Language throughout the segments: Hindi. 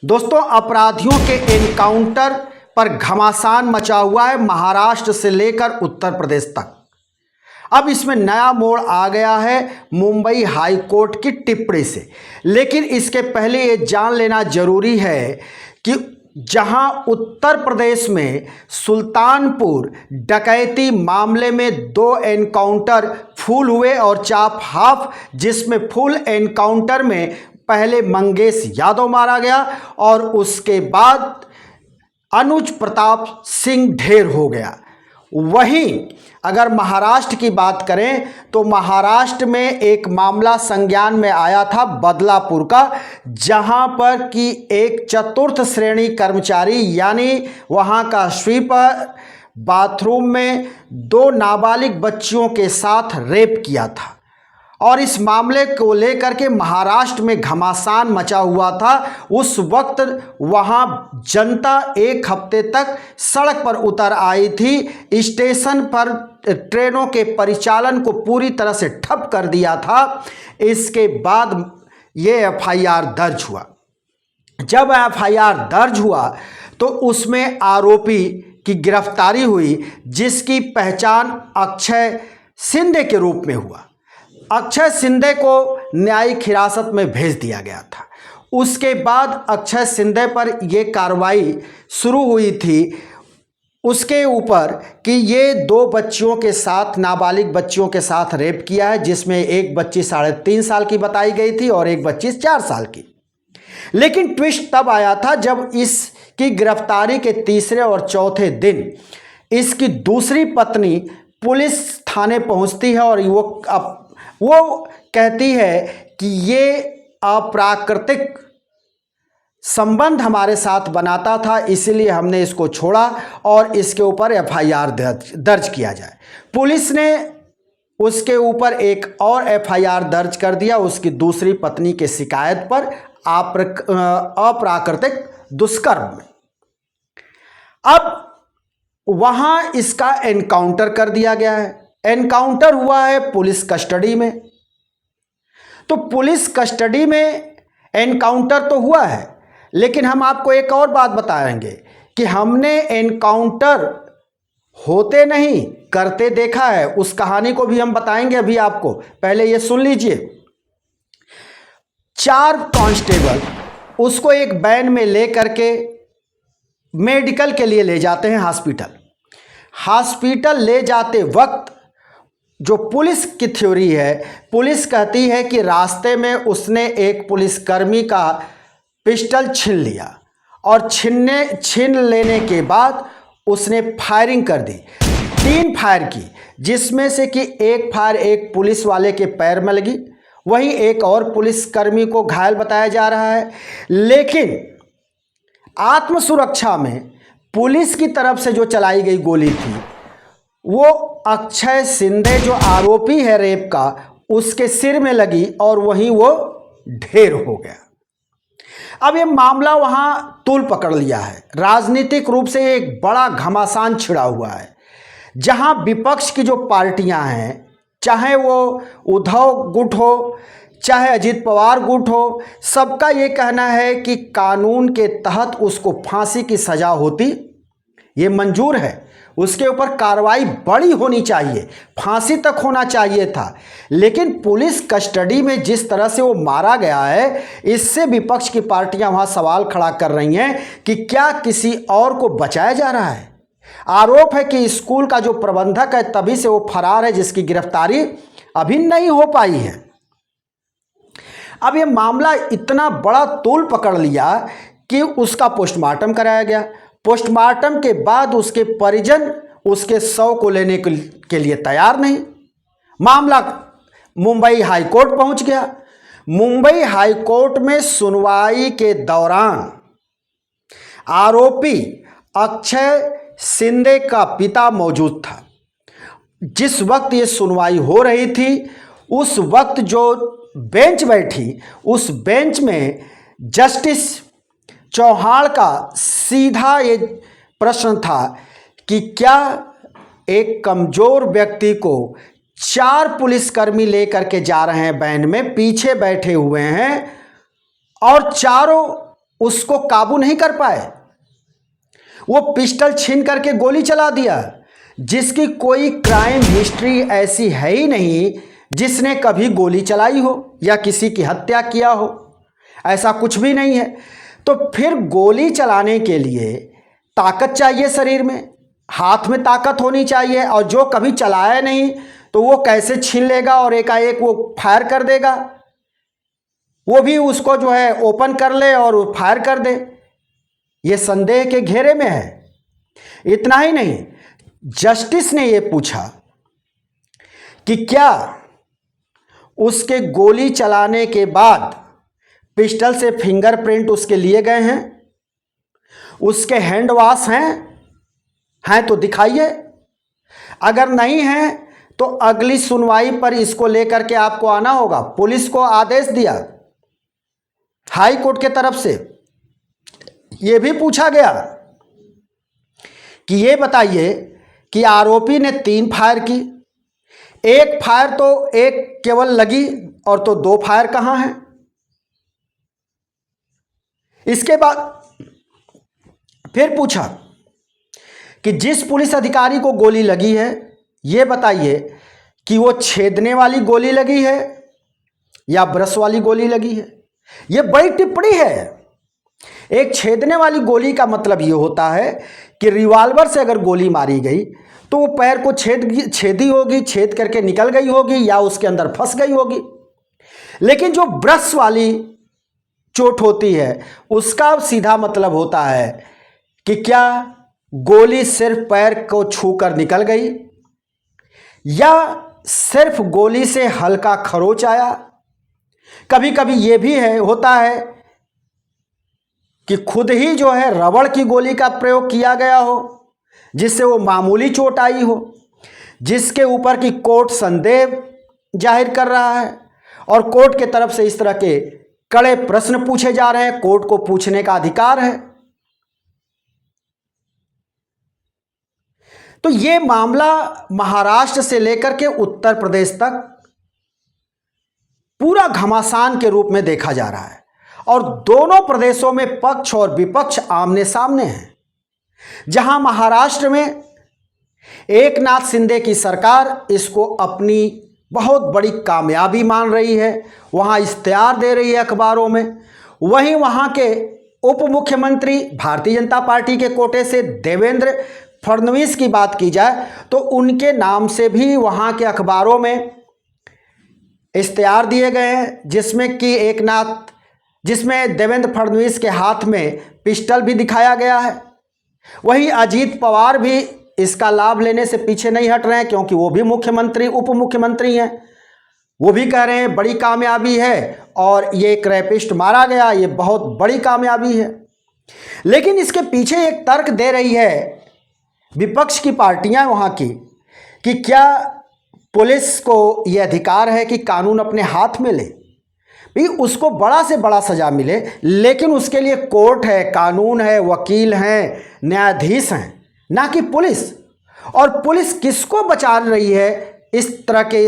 दोस्तों, अपराधियों के एनकाउंटर पर घमासान मचा हुआ है महाराष्ट्र से लेकर उत्तर प्रदेश तक। अब इसमें नया मोड़ आ गया है मुंबई हाई कोर्ट की टिप्पणी से। लेकिन इसके पहले ये जान लेना जरूरी है कि जहां उत्तर प्रदेश में सुल्तानपुर डकैती मामले में 2 एनकाउंटर फुल हुए और चाप हाफ, जिसमें फुल एनकाउंटर में पहले मंगेश यादव मारा गया और उसके बाद अनुज प्रताप सिंह ढेर हो गया। वहीं अगर महाराष्ट्र की बात करें तो महाराष्ट्र में एक मामला संज्ञान में आया था बदलापुर का, जहां पर कि एक चतुर्थ श्रेणी कर्मचारी यानी वहां का स्वीपर बाथरूम में 2 नाबालिग बच्चियों के साथ रेप किया था और इस मामले को लेकर के महाराष्ट्र में घमासान मचा हुआ था। उस वक्त वहां जनता एक हफ्ते तक सड़क पर उतर आई थी। स्टेशन पर ट्रेनों के परिचालन को पूरी तरह से ठप कर दिया था। इसके बाद ये एफआईआर दर्ज हुआ। जब एफआईआर दर्ज हुआ तो उसमें आरोपी की गिरफ्तारी हुई, जिसकी पहचान अक्षय शिंदे के रूप में हुआ। अक्षय शिंदे को न्यायिक हिरासत में भेज दिया गया था। उसके बाद अक्षय शिंदे पर यह कार्रवाई शुरू हुई थी उसके ऊपर कि ये 2 बच्चियों के साथ, नाबालिग बच्चियों के साथ रेप किया है, जिसमें एक बच्ची 3.5 साल की बताई गई थी और एक बच्ची 4 साल की। लेकिन ट्विस्ट तब आया था जब इसकी गिरफ्तारी के तीसरे और चौथे दिन इसकी दूसरी पत्नी पुलिस थाने पहुंचती है और वो कहती है कि ये अप्राकृतिक संबंध हमारे साथ बनाता था, इसीलिए हमने इसको छोड़ा और इसके ऊपर एफआईआर दर्ज किया जाए। पुलिस ने उसके ऊपर एक और एफआईआर दर्ज कर दिया उसकी दूसरी पत्नी के शिकायत पर अप्राकृतिक दुष्कर्म में। अब वहां इसका एनकाउंटर कर दिया गया है। एनकाउंटर हुआ है पुलिस कस्टडी में। तो पुलिस कस्टडी में एनकाउंटर तो हुआ है, लेकिन हम आपको एक और बात बताएंगे कि हमने एनकाउंटर होते नहीं करते देखा है। उस कहानी को भी हम बताएंगे अभी आपको। पहले ये सुन लीजिए। 4 कांस्टेबल उसको एक वैन में ले करके मेडिकल के लिए ले जाते हैं हॉस्पिटल ले जाते वक्त जो पुलिस की थ्योरी है, पुलिस कहती है कि रास्ते में उसने एक पुलिसकर्मी का पिस्टल छीन लिया और छीन लेने के बाद उसने फायरिंग कर दी। 3 फायर की, जिसमें से कि एक फायर एक पुलिस वाले के पैर में लगी, वहीं एक और पुलिसकर्मी को घायल बताया जा रहा है। लेकिन आत्मसुरक्षा में पुलिस की तरफ से जो चलाई गई गोली थी वो अक्षय शिंदे जो आरोपी है रेप का, उसके सिर में लगी और वहीं वो ढेर हो गया। अब ये मामला वहां तूल पकड़ लिया है। राजनीतिक रूप से एक बड़ा घमासान छिड़ा हुआ है, जहां विपक्ष की जो पार्टियां हैं, चाहे वो उद्धव गुट हो चाहे अजित पवार गुट हो, सबका ये कहना है कि कानून के तहत उसको फांसी की सजा होती, ये मंजूर है। उसके ऊपर कार्रवाई बड़ी होनी चाहिए, फांसी तक होना चाहिए था। लेकिन पुलिस कस्टडी में जिस तरह से वो मारा गया है, इससे विपक्ष की पार्टियां वहां सवाल खड़ा कर रही हैं कि क्या किसी और को बचाया जा रहा है। आरोप है कि स्कूल का जो प्रबंधक है तभी से वो फरार है, जिसकी गिरफ्तारी अभी नहीं हो पाई है। अब ये मामला इतना बड़ा तूल पकड़ लिया कि उसका पोस्टमार्टम कराया गया। पोस्टमार्टम के बाद उसके परिजन उसके शव को लेने के लिए तैयार नहीं। मामला मुंबई हाई कोर्ट पहुंच गया। मुंबई हाई कोर्ट में सुनवाई के दौरान आरोपी अक्षय शिंदे का पिता मौजूद था। जिस वक्त ये सुनवाई हो रही थी, उस वक्त जो बेंच बैठी, उस बेंच में जस्टिस चौहान का सीधा ये प्रश्न था कि क्या एक कमजोर व्यक्ति को 4 पुलिसकर्मी लेकर के जा रहे हैं वैन में, पीछे बैठे हुए हैं और चारों उसको काबू नहीं कर पाए। वो पिस्टल छीन करके गोली चला दिया, जिसकी कोई क्राइम हिस्ट्री ऐसी है ही नहीं जिसने कभी गोली चलाई हो या किसी की हत्या किया हो, ऐसा कुछ भी नहीं है। तो फिर गोली चलाने के लिए ताकत चाहिए, शरीर में हाथ में ताकत होनी चाहिए, और जो कभी चलाया नहीं तो वो कैसे छीन लेगा और एकाएक वो फायर कर देगा, वो भी उसको जो है ओपन कर ले और वो फायर कर दे। ये संदेह के घेरे में है। इतना ही नहीं, जस्टिस ने ये पूछा कि क्या उसके गोली चलाने के बाद पिस्टल से फिंगरप्रिंट उसके लिए गए हैं, उसके हैंड वॉश हैं तो दिखाइए, अगर नहीं है तो अगली सुनवाई पर इसको लेकर के आपको आना होगा। पुलिस को आदेश दिया हाई कोर्ट के तरफ से। यह भी पूछा गया कि ये बताइए कि आरोपी ने 3 फायर की, एक फायर तो एक केवल लगी और तो 2 फायर कहां हैं। इसके बाद फिर पूछा कि जिस पुलिस अधिकारी को गोली लगी है, ये बताइए कि वो छेदने वाली गोली लगी है या ब्रश वाली गोली लगी है। ये बड़ी टिप्पणी है। एक छेदने वाली गोली का मतलब ये होता है कि रिवॉल्वर से अगर गोली मारी गई तो वो पैर को छेदी होगी, छेद करके निकल गई होगी या उसके अंदर फंस गई होगी। लेकिन जो ब्रश वाली चोट होती है उसका सीधा मतलब होता है कि क्या गोली सिर्फ पैर को छूकर निकल गई या सिर्फ गोली से हल्का खरोंच आया। कभी कभी ये भी होता है कि खुद ही जो है रबड़ की गोली का प्रयोग किया गया हो, जिससे वो मामूली चोट आई हो, जिसके ऊपर की कोर्ट संदेह जाहिर कर रहा है और कोर्ट के तरफ से इस तरह के कड़े प्रश्न पूछे जा रहे हैं। कोर्ट को पूछने का अधिकार है। तो ये मामला महाराष्ट्र से लेकर के उत्तर प्रदेश तक पूरा घमासान के रूप में देखा जा रहा है और दोनों प्रदेशों में पक्ष और विपक्ष आमने सामने हैं। जहां महाराष्ट्र में एकनाथ शिंदे की सरकार इसको अपनी बहुत बड़ी कामयाबी मान रही है, वहां इश्तेहार दे रही है अखबारों में। वहीं वहां के उप मुख्यमंत्री भारतीय जनता पार्टी के कोटे से देवेंद्र फडणवीस की बात की जाए तो उनके नाम से भी वहां के अखबारों में इश्तेहार दिए गए हैं, जिसमें देवेंद्र फडणवीस के हाथ में पिस्टल भी दिखाया गया है। वहीं अजीत पवार भी इसका लाभ लेने से पीछे नहीं हट रहे हैं, क्योंकि वो भी मुख्यमंत्री उप मुख्यमंत्री हैं। वो भी कह रहे हैं बड़ी कामयाबी है और ये एक रैपिस्ट मारा गया, ये बहुत बड़ी कामयाबी है। लेकिन इसके पीछे एक तर्क दे रही है विपक्ष की पार्टियां वहां की कि क्या पुलिस को यह अधिकार है कि कानून अपने हाथ में ले, भी उसको बड़ा से बड़ा सजा मिले, लेकिन उसके लिए कोर्ट है, कानून है, वकील हैं, न्यायाधीश हैं, ना कि पुलिस। और पुलिस किसको बचा रही है इस तरह के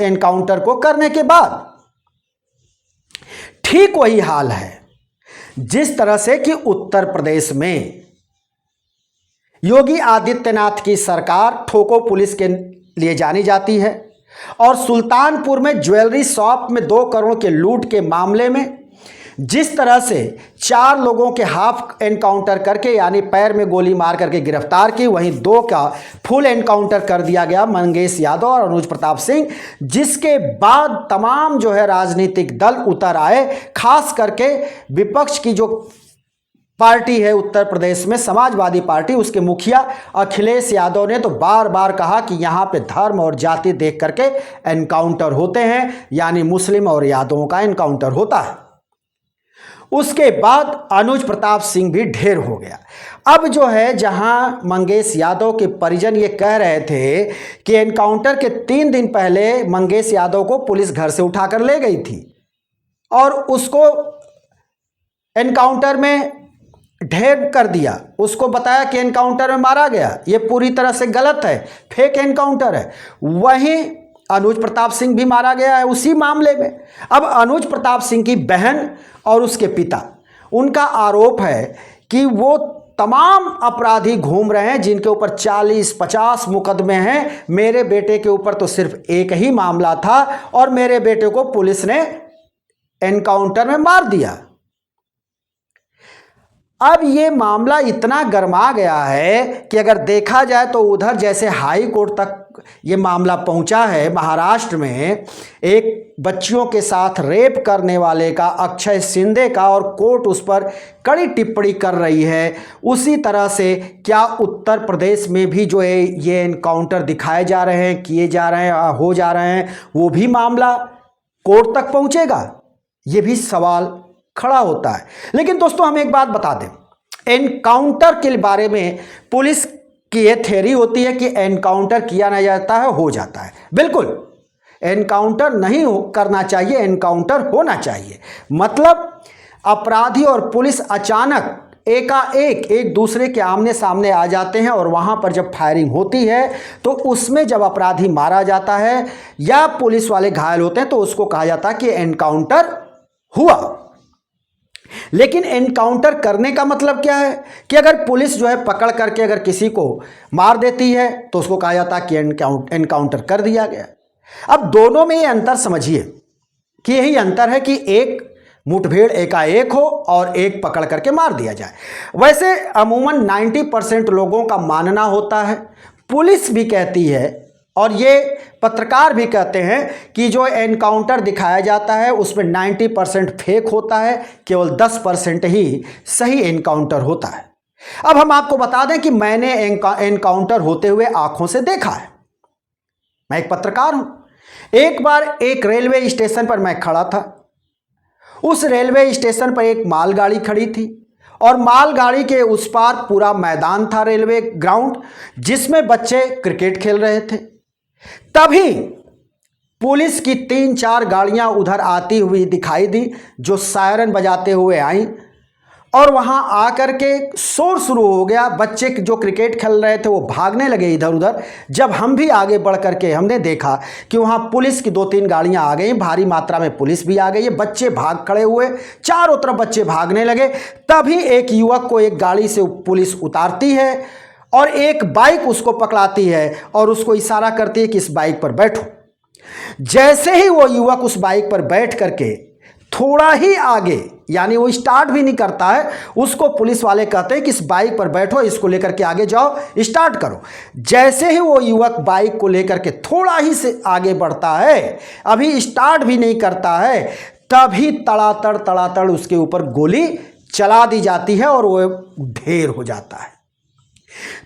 एनकाउंटर को करने के बाद? ठीक वही हाल है जिस तरह से कि उत्तर प्रदेश में योगी आदित्यनाथ की सरकार ठोको पुलिस के लिए जानी जाती है और सुल्तानपुर में ज्वेलरी शॉप में 2 करोड़ के लूट के मामले में जिस तरह से 4 लोगों के हाफ एनकाउंटर करके यानी पैर में गोली मार करके गिरफ्तार की, वहीं 2 का फुल एनकाउंटर कर दिया गया, मंगेश यादव और अनुज प्रताप सिंह, जिसके बाद तमाम जो है राजनीतिक दल उतर आए। खास करके विपक्ष की जो पार्टी है उत्तर प्रदेश में समाजवादी पार्टी, उसके मुखिया अखिलेश यादव ने तो बार बार कहा कि यहाँ पे धर्म और जाति देख करके एनकाउंटर होते हैं, यानी मुस्लिम और यादवों का एनकाउंटर होता है। उसके बाद अनुज प्रताप सिंह भी ढेर हो गया। अब जो है जहां मंगेश यादव के परिजन ये कह रहे थे कि एनकाउंटर के 3 दिन पहले मंगेश यादव को पुलिस घर से उठाकर ले गई थी और उसको एनकाउंटर में ढेर कर दिया, उसको बताया कि एनकाउंटर में मारा गया, ये पूरी तरह से गलत है, फेक एनकाउंटर है। वहीं अनुज प्रताप सिंह भी मारा गया है उसी मामले में। अब अनुज प्रताप सिंह की बहन और उसके पिता उनका आरोप है कि वो तमाम अपराधी घूम रहे हैं जिनके ऊपर 40-50 मुकदमे हैं। मेरे बेटे के ऊपर तो सिर्फ एक ही मामला था और मेरे बेटे को पुलिस ने एनकाउंटर में मार दिया। अब ये मामला इतना गर्मा गया है कि अगर देखा जाए तो उधर जैसे हाई कोर्ट तक ये मामला पहुंचा है, महाराष्ट्र में एक बच्चियों के साथ रेप करने वाले का, अक्षय शिंदे का, और कोर्ट उस पर कड़ी टिप्पणी कर रही है, उसी तरह से क्या उत्तर प्रदेश में भी जो है ये एनकाउंटर दिखाए जा रहे हैं, किए जा रहे हैं, हो जा रहे हैं, वो भी मामला कोर्ट तक पहुंचेगा? ये भी सवाल खड़ा होता है। लेकिन दोस्तों हम एक बात बता दें, एनकाउंटर के बारे में पुलिस की यह थ्योरी होती है कि एनकाउंटर किया नहीं जाता है, हो जाता है। बिल्कुल एनकाउंटर नहीं करना चाहिए, एनकाउंटर होना चाहिए। मतलब अपराधी और पुलिस अचानक एकाएक एक दूसरे के आमने सामने आ जाते हैं और वहां पर जब फायरिंग होती है तो उसमें जब अपराधी मारा जाता है या पुलिस वाले घायल होते हैं तो उसको कहा जाता है कि एनकाउंटर हुआ। लेकिन एनकाउंटर करने का मतलब क्या है कि अगर पुलिस जो है पकड़ करके अगर किसी को मार देती है तो उसको कहा जाता है कि एनकाउंटर कर दिया गया। अब दोनों में ये अंतर समझिए कि यही अंतर है कि एक मुठभेड़ एकाएक हो और एक पकड़ करके मार दिया जाए। वैसे अमूमन 90% लोगों का मानना होता है, पुलिस भी कहती है और ये पत्रकार भी कहते हैं कि जो एनकाउंटर दिखाया जाता है उसमें 90% फेक होता है, केवल 10% ही सही एनकाउंटर होता है। अब हम आपको बता दें कि मैंने एनकाउंटर होते हुए आंखों से देखा है। मैं एक पत्रकार हूं। एक बार एक रेलवे स्टेशन पर मैं खड़ा था। उस रेलवे स्टेशन पर एक मालगाड़ी खड़ी थी और मालगाड़ी के उस पार पूरा मैदान था, रेलवे ग्राउंड, जिसमें बच्चे क्रिकेट खेल रहे थे। तभी पुलिस की 3-4 गाड़ियां उधर आती हुई दिखाई दी, जो सायरन बजाते हुए आई और वहां आकर के शोर शुरू हो गया। बच्चे जो क्रिकेट खेल रहे थे वो भागने लगे इधर उधर। जब हम भी आगे बढ़ करके हमने देखा कि वहां पुलिस की 2-3 गाड़ियां आ गई, भारी मात्रा में पुलिस भी आ गई है, बच्चे भाग खड़े हुए, चारों तरफ बच्चे भागने लगे। तभी एक युवक को एक गाड़ी से पुलिस उतारती है और एक बाइक उसको पकड़ाती है और उसको इशारा करती है कि इस बाइक पर बैठो। जैसे ही वो युवक उस बाइक पर बैठ करके थोड़ा ही आगे, यानी वो स्टार्ट भी नहीं करता है, उसको पुलिस वाले कहते हैं कि इस बाइक पर बैठो, इसको लेकर के आगे जाओ, स्टार्ट करो। जैसे ही वो युवक बाइक को लेकर के थोड़ा ही से आगे बढ़ता है, अभी स्टार्ट भी नहीं करता है, तभी तड़ातड़ उसके ऊपर गोली चला दी जाती है और वो ढेर हो जाता है।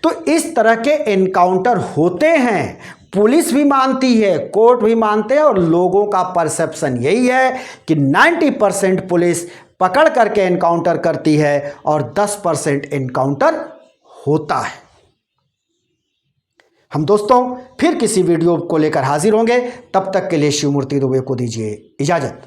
तो इस तरह के एनकाउंटर होते हैं, पुलिस भी मानती है, कोर्ट भी मानते हैं और लोगों का परसेप्शन यही है कि 90% पुलिस पकड़ करके एनकाउंटर करती है और 10% एनकाउंटर होता है। हम दोस्तों फिर किसी वीडियो को लेकर हाजिर होंगे, तब तक के लिए शिवमूर्ति दुबे को दीजिए इजाजत।